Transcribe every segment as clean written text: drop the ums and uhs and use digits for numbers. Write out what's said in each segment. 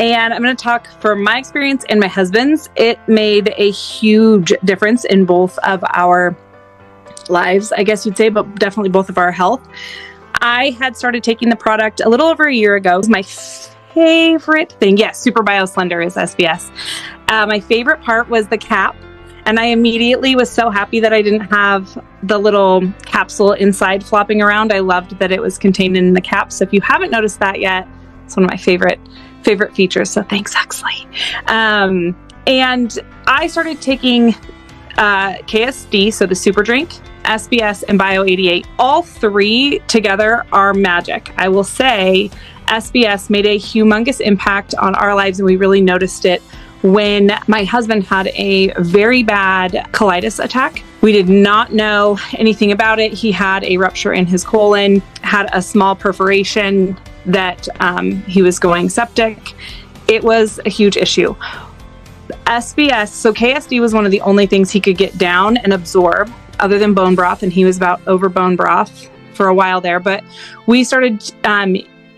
And I'm going to talk from my experience and my husband's. It made a huge difference in both of our lives, I guess you'd say, but definitely both of our health. I had started taking the product a little over a year ago. It was my favorite thing. Yes, Super Bio Slender is SBS. My favorite part was the cap. And I immediately was so happy that I didn't have the little capsule inside flopping around. I loved that it was contained in the cap. So if you haven't noticed that yet, it's one of my favorite features. So thanks, Huxley. And I started taking KSD, so the super drink, SBS, and Bio-88. All three together are magic. I will say SBS made a humongous impact on our lives, and we really noticed it when my husband had a very bad colitis attack. We did not know anything about it. He had a rupture in his colon, had a small perforation that he was going septic. It was a huge issue. SBS, so KSD was one of the only things he could get down and absorb other than bone broth, and he was about over bone broth for a while there. But we started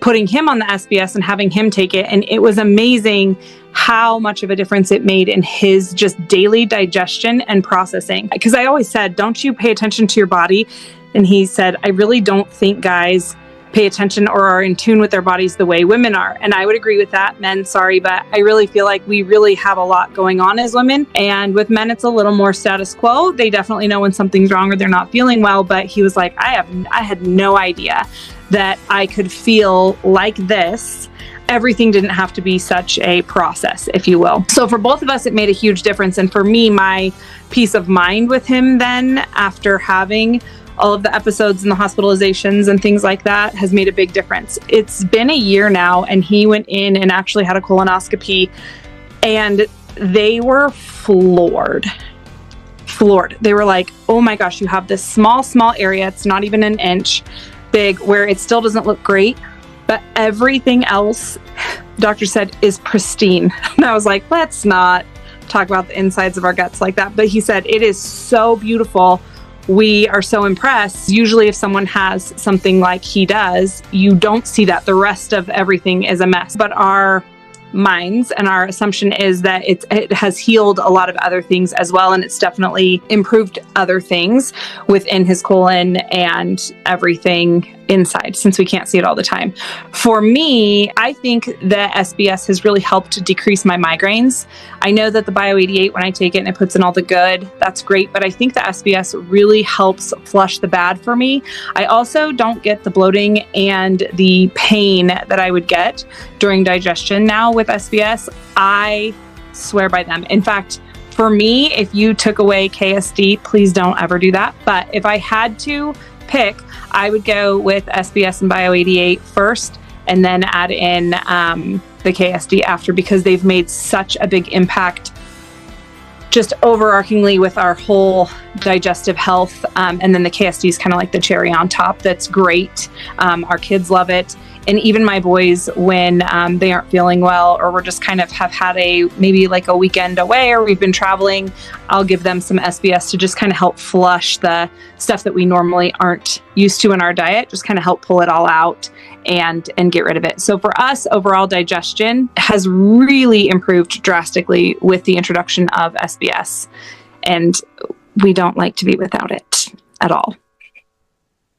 putting him on the SBS and having him take it, and it was amazing how much of a difference it made in his just daily digestion and processing. Because I always said, don't you pay attention to your body? And he said, I really don't think guys pay attention or are in tune with their bodies the way women are. And I would agree with that. Men, sorry, but I really feel like we really have a lot going on as women. And with men, it's a little more status quo. They definitely know when something's wrong or they're not feeling well. But he was like, I had no idea that I could feel like this. Everything didn't have to be such a process, if you will. So for both of us, it made a huge difference. And for me, my peace of mind with him then, after having all of the episodes and the hospitalizations and things like that, has made a big difference. It's been a year now, and he went in and actually had a colonoscopy, and they were floored. They were like, oh my gosh, you have this small area. It's not even an inch big, where it still doesn't look great, but everything else, doctor said, is pristine. And I was like, let's not talk about the insides of our guts like that. But he said, it is so beautiful. We are so impressed. Usually if someone has something like he does, you don't see that. The rest of everything is a mess. But our minds and our assumption is that it has healed a lot of other things as well. And it's definitely improved other things within his colon and everything inside, since we can't see it all the time. For me, I think that SBS has really helped decrease my migraines. I know that the Bio-88, when I take it and it puts in all the good, that's great. But I think the SBS really helps flush the bad for me. I also don't get the bloating and the pain that I would get during digestion now with SBS. I swear by them. In fact, for me, if you took away KSD, please don't ever do that. But if I had to pick, I would go with SBS and Bio-88 first, and then add in the KSD after, because they've made such a big impact just overarchingly with our whole digestive health. And then the KSD is kind of like the cherry on top. That's great. Our kids love it. And even my boys, when they aren't feeling well, or we're just kind of have had maybe like a weekend away, or we've been traveling, I'll give them some SBS to just kind of help flush the stuff that we normally aren't used to in our diet, just kind of help pull it all out and get rid of it. So for us, overall digestion has really improved drastically with the introduction of SBS, and we don't like to be without it at all.